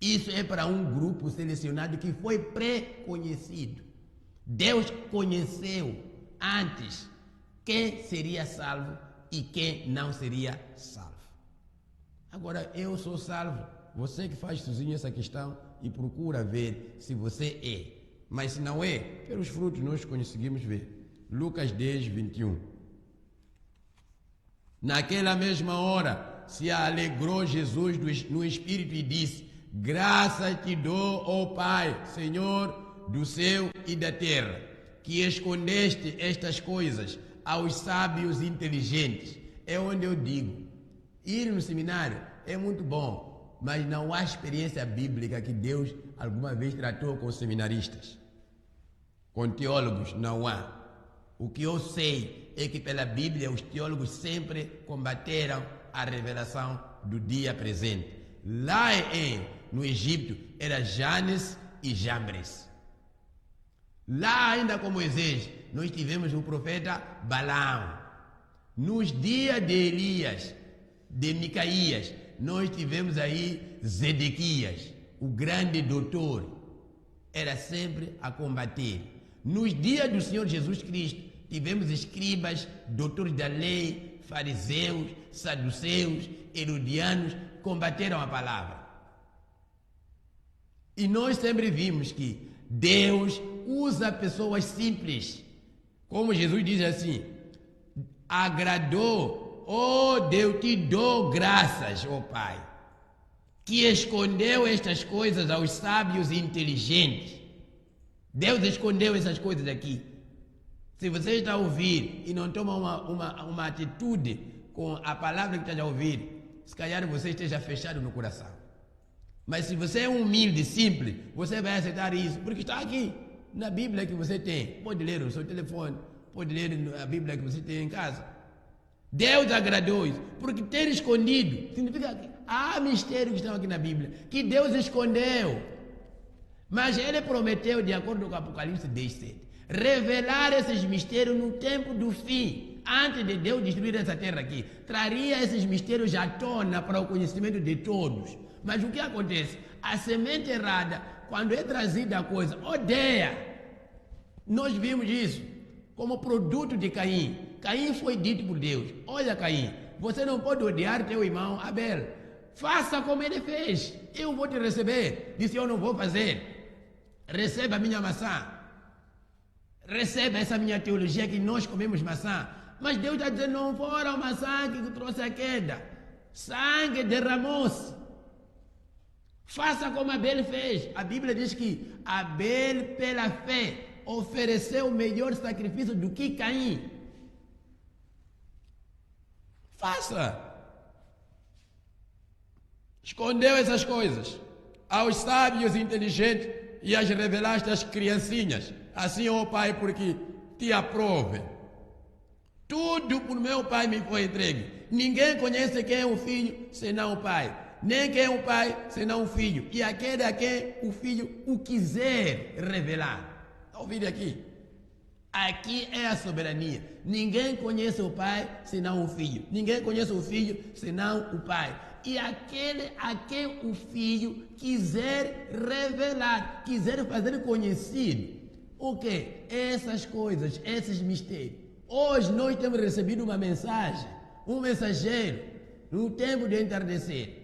Isso é para um grupo selecionado que foi pré-conhecido. Deus conheceu antes quem seria salvo e quem não seria salvo. Agora, eu sou salvo. Você que faz sozinho essa questão e procura ver se você é. Mas se não é, pelos frutos nós conseguimos ver. Lucas 10, 21. Naquela mesma hora se alegrou Jesus no Espírito e disse: graças te dou, ó Pai, Senhor do céu e da terra, que escondeste estas coisas aos sábios inteligentes. É onde eu digo, ir no seminário é muito bom, mas não há experiência bíblica que Deus alguma vez tratou com seminaristas. Com teólogos não há. O que eu sei é que pela Bíblia os teólogos sempre combateram a revelação do dia presente. Lá no Egito era Janes e Jambres. Lá ainda com Moisés nós tivemos o profeta Balaão. Nos dias de Elias, de Micaías, nós tivemos aí Zedequias, o grande doutor. Era sempre a combater. Nos dias do Senhor Jesus Cristo, tivemos escribas, doutores da lei, fariseus, saduceus, herodianos, combateram a palavra. E nós sempre vimos que Deus usa pessoas simples. Como Jesus diz assim, agradou, oh Deus, te dou graças, ó Pai, que escondeu estas coisas aos sábios e inteligentes. Deus escondeu essas coisas aqui. Se você está a ouvir e não toma uma atitude com a palavra que está a ouvir, se calhar você esteja fechado no coração. Mas se você é humilde, simples, você vai aceitar isso, porque está aqui na Bíblia que você tem. Pode ler no seu telefone, pode ler a Bíblia que você tem em casa. Deus agradou isso, porque ter escondido significa que há mistérios que estão aqui na Bíblia, que Deus escondeu. Mas Ele prometeu, de acordo com Apocalipse 10:7, revelar esses mistérios no tempo do fim, antes de Deus destruir essa terra aqui. Traria esses mistérios à tona para o conhecimento de todos. Mas o que acontece? A semente errada, quando é trazida a coisa, odeia. Nós vimos isso como produto de Caim. Caim foi dito por Deus: olha, Caim, você não pode odiar teu irmão Abel. Faça como ele fez. Eu vou te receber. Disse: eu não vou fazer. Receba a minha maçã. Receba essa minha teologia que nós comemos maçã. Mas Deus está dizendo: não fora a maçã que trouxe a queda. Sangue derramou-se. Faça como Abel fez. A Bíblia diz que Abel, pela fé, ofereceu melhor sacrifício do que Caim. Faça. Escondeu essas coisas aos sábios e inteligentes e as revelaste às criancinhas. Assim, ó Pai, porque te aprove. Tudo por meu Pai me foi entregue. Ninguém conhece quem é o Filho, senão o Pai. Nem quem é o Pai, senão o Filho. E aquele a quem o Filho o quiser revelar. Está ouvindo aqui? Aqui é a soberania. Ninguém conhece o Pai, senão o Filho. Ninguém conhece o Filho, senão o Pai. E aquele a quem o Filho quiser revelar, quiser fazer conhecido. O quê? Essas coisas, esses mistérios. Hoje nós temos recebido uma mensagem, um mensageiro, no tempo de entardecer.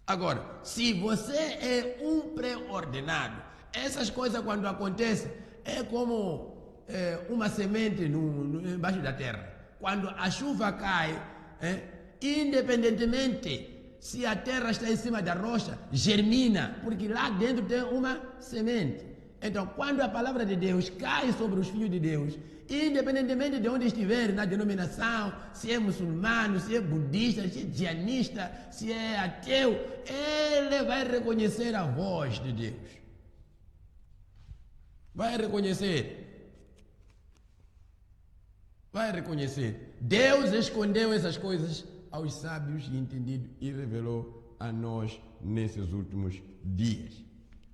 Agora, se você é um pré-ordenado, essas coisas quando acontecem é como uma semente embaixo da terra. Quando a chuva cai, independentemente se a terra está em cima da rocha, germina, porque lá dentro tem uma semente. Então, quando a palavra de Deus cai sobre os filhos de Deus, independentemente de onde estiver, na denominação, se é muçulmano, se é budista, se é dianista, se é ateu, ele vai reconhecer a voz de Deus. Vai reconhecer. Vai reconhecer. Deus escondeu essas coisas aos sábios e entendidos e revelou a nós nesses últimos dias.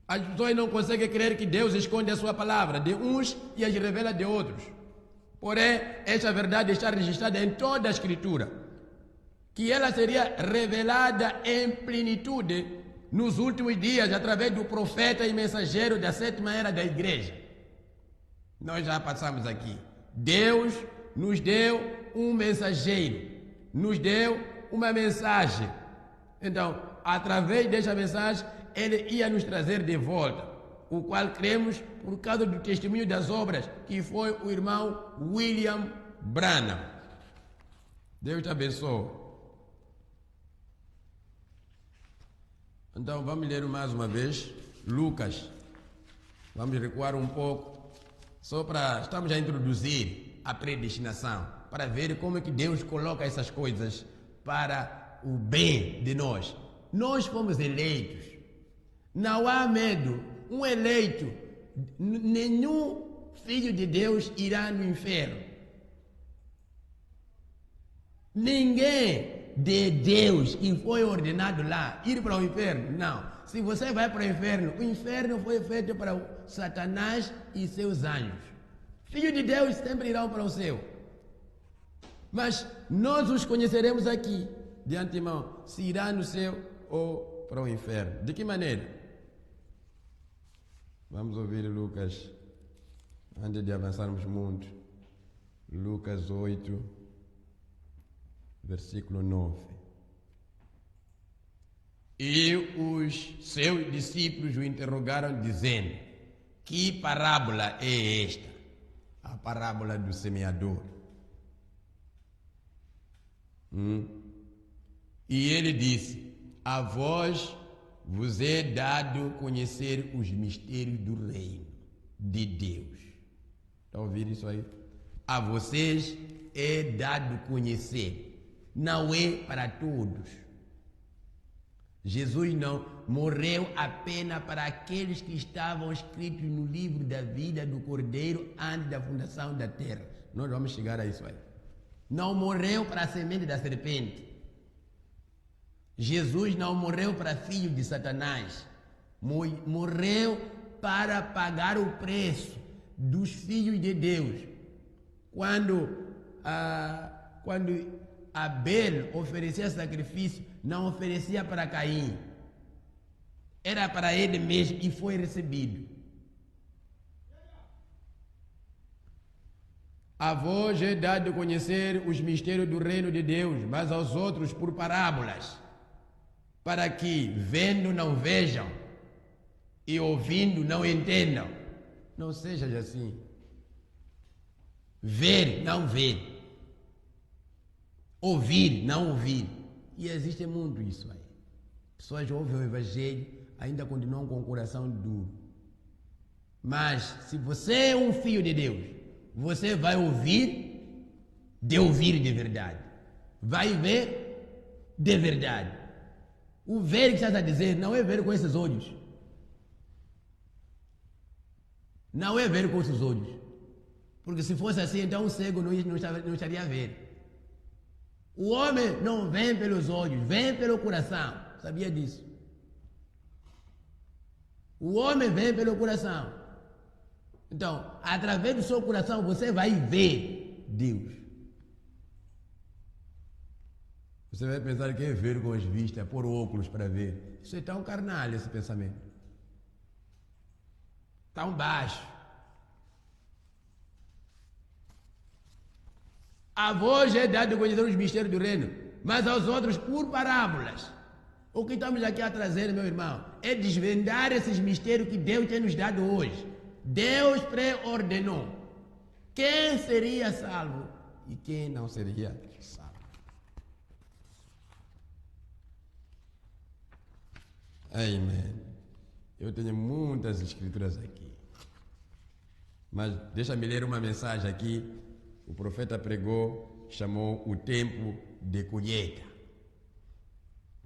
As pessoas não conseguem crer que Deus esconde a sua palavra de uns e as revela de outros. Porém, esta verdade está registrada em toda a Escritura, que ela seria revelada em plenitude nos últimos dias através do profeta e mensageiro da sétima era da igreja. Nós já passamos aqui. Deus nos deu um mensageiro, nos deu uma mensagem. Então, através desta mensagem, ele ia nos trazer de volta, o qual cremos por causa do testemunho das obras, que foi o irmão William Branham. Deus te abençoe. Então, vamos ler mais uma vez Lucas. Vamos recuar um pouco, estamos a introduzir a predestinação, para ver como é que Deus coloca essas coisas para o bem de nós. Nós fomos eleitos. Não há medo. Um eleito, nenhum filho de Deus irá no inferno. Ninguém de Deus que foi ordenado lá ir para o inferno. Não. Se você vai para o inferno foi feito para Satanás e seus anjos. Filhos de Deus sempre irão para o céu. Mas nós os conheceremos aqui, de antemão, se irá no céu ou para o inferno. De que maneira? Vamos ouvir Lucas, antes de avançarmos muito. Lucas 8, versículo 9. E os seus discípulos o interrogaram, dizendo: que parábola é esta? A parábola do semeador. E ele disse: a vós vos é dado conhecer os mistérios do reino de Deus. Está ouvindo isso aí? A vocês é dado conhecer. Não é para todos. Jesus não morreu apenas para aqueles que estavam escritos no livro da vida do Cordeiro antes da fundação da terra. Nós vamos chegar a isso aí. Não morreu para a semente da serpente. Jesus não morreu para filho de Satanás. Morreu para pagar o preço dos filhos de Deus. Quando Abel oferecia sacrifício, não oferecia para Caim. Era para ele mesmo e foi recebido. A vós é dado conhecer os mistérios do reino de Deus, mas aos outros por parábolas, para que, vendo, não vejam, e ouvindo, não entendam. Não seja assim. Ver, não ver. Ouvir, não ouvir. E existe muito isso aí. Pessoas ouvem o evangelho, ainda continuam com o coração duro. Mas, se você é um filho de Deus, você vai ouvir de verdade. Vai ver de verdade. O ver que estás a dizer não é ver com esses olhos. Não é ver com esses olhos. Porque se fosse assim, então o cego não estaria a ver. O homem não vem pelos olhos, vem pelo coração. Sabia disso? O homem vem pelo coração. Então, através do seu coração, você vai ver Deus. Você vai pensar que é ver com as vistas, é pôr óculos para ver. Isso é tão carnal, esse pensamento. Tão baixo. A vós é dado conhecer os mistérios do reino, mas aos outros por parábolas. O que estamos aqui a trazer, meu irmão, é desvendar esses mistérios que Deus tem nos dado hoje. Deus pré-ordenou quem seria salvo e quem não seria salvo. Amém. Eu tenho muitas escrituras aqui. Mas deixa-me ler uma mensagem aqui. O profeta pregou, chamou o tempo de colheita.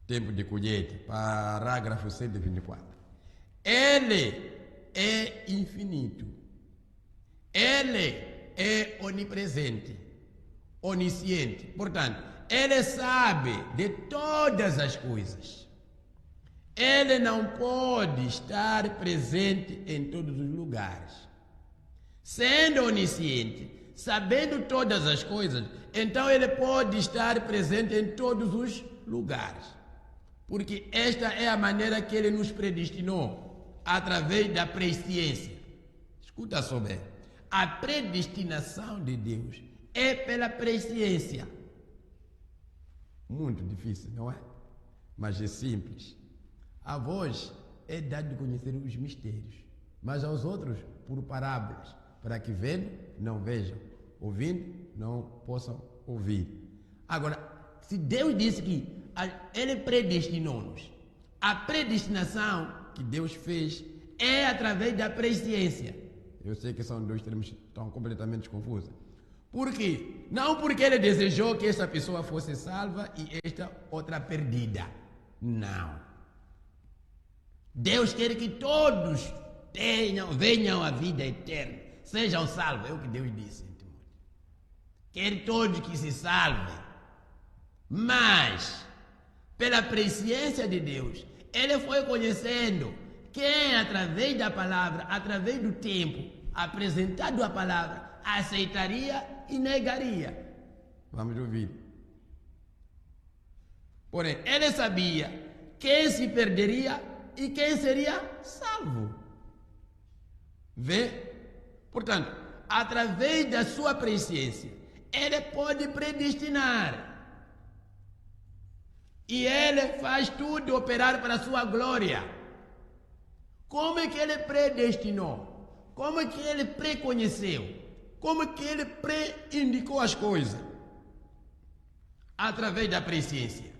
Tempo de colheita, parágrafo 124. Ele é infinito. Ele é onipresente, onisciente. Portanto, ele sabe de todas as coisas. Ele não pode estar presente em todos os lugares. Sendo onisciente, sabendo todas as coisas, então ele pode estar presente em todos os lugares. Porque esta é a maneira que ele nos predestinou, através da presciência. Escuta só bem. A predestinação de Deus é pela presciência. Muito difícil, não é? Mas é simples. A vós é dado de conhecer os mistérios, mas aos outros por parábolas, para que vendo, não vejam, ouvindo, não possam ouvir. Agora, se Deus disse que Ele predestinou-nos, a predestinação que Deus fez é através da presciência. Eu sei que são dois termos que estão completamente confusos. Por quê? Não porque Ele desejou que esta pessoa fosse salva e esta outra perdida. Não. Deus quer que todos venham à vida eterna, sejam salvos, é o que Deus disse em Timóteo. Quer todos que se salvem, mas pela presciência de Deus, Ele foi conhecendo quem através da palavra, através do tempo, apresentado a palavra, aceitaria e negaria. Vamos ouvir. Porém, Ele sabia quem se perderia e quem seria salvo. Vê? Portanto, através da sua presciência, Ele pode predestinar. E Ele faz tudo operar para a sua glória. Como é que Ele predestinou? Como é que Ele preconheceu? Como é que Ele pré-indicou as coisas? Através da presciência.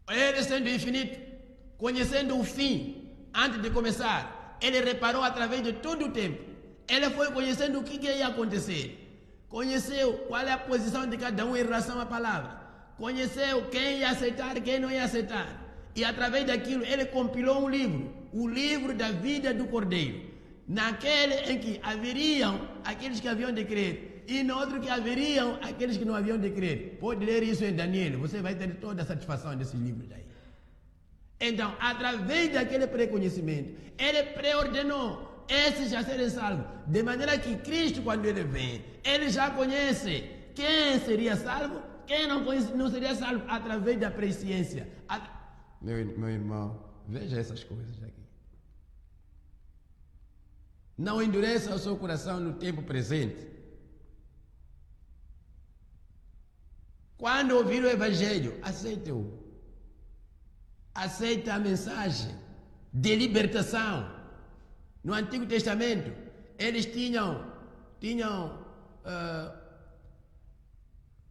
Ele sendo infinito, conhecendo o fim, antes de começar, Ele reparou através de todo o tempo. Ele foi conhecendo o que ia acontecer. Conheceu qual é a posição de cada um em relação à palavra. Conheceu quem ia aceitar e quem não ia aceitar. E através daquilo, Ele compilou um livro. O livro da vida do Cordeiro. Naquele em que haveriam aqueles que haviam de crer. E no outro que haveriam aqueles que não haviam de crer. Pode ler isso em Daniel. Você vai ter toda a satisfação desses livros aí. Então, através daquele preconhecimento, Ele preordenou esses já serem salvos. De maneira que Cristo, quando Ele vem, Ele já conhece quem seria salvo, quem não seria salvo, através da presciência. Meu irmão, veja essas coisas aqui. Não endureça o seu coração no tempo presente. Quando ouvir o Evangelho, aceite-o. Aceita a mensagem de libertação. No Antigo Testamento, eles tinham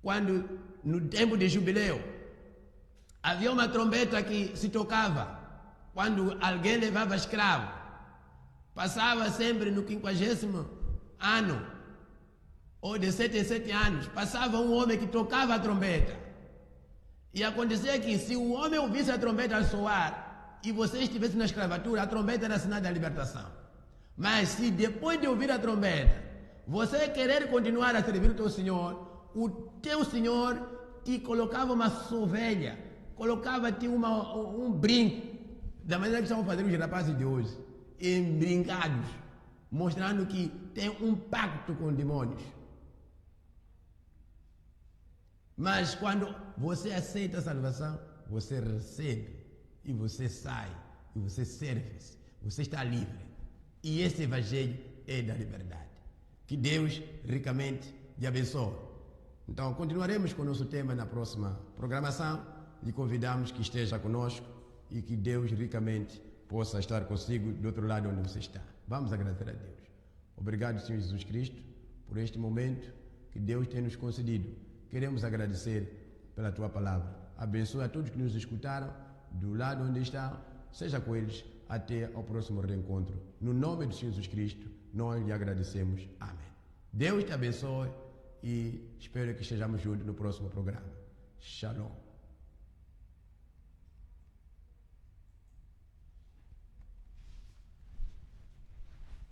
quando no tempo de jubileu, havia uma trombeta que se tocava quando alguém levava escravo. Passava sempre no 50º ano, ou de 7 em 7 anos, passava um homem que tocava a trombeta. E acontecia que se o homem ouvisse a trombeta soar e você estivesse na escravatura, a trombeta era sinal da libertação. Mas se depois de ouvir a trombeta, você querer continuar a servir o teu Senhor, o teu Senhor te colocava uma sovelha, colocava-te um brinco, da maneira que estão fazendo os rapazes de hoje, embrincados, mostrando que tem um pacto com demônios. Mas quando você aceita a salvação, você recebe, e você sai, e você serve, você está livre. E esse evangelho é da liberdade. Que Deus ricamente te abençoe. Então, continuaremos com o nosso tema na próxima programação. lhe convidamos que esteja conosco e que Deus ricamente possa estar consigo do outro lado onde você está. Vamos agradecer a Deus. Obrigado, Senhor Jesus Cristo, por este momento que Deus tem nos concedido. Queremos agradecer pela Tua palavra. Abençoa a todos que nos escutaram, do lado onde estão, seja com eles até ao próximo reencontro. No nome de Jesus Cristo, nós lhe agradecemos. Amém. Deus te abençoe e espero que estejamos juntos no próximo programa. Shalom.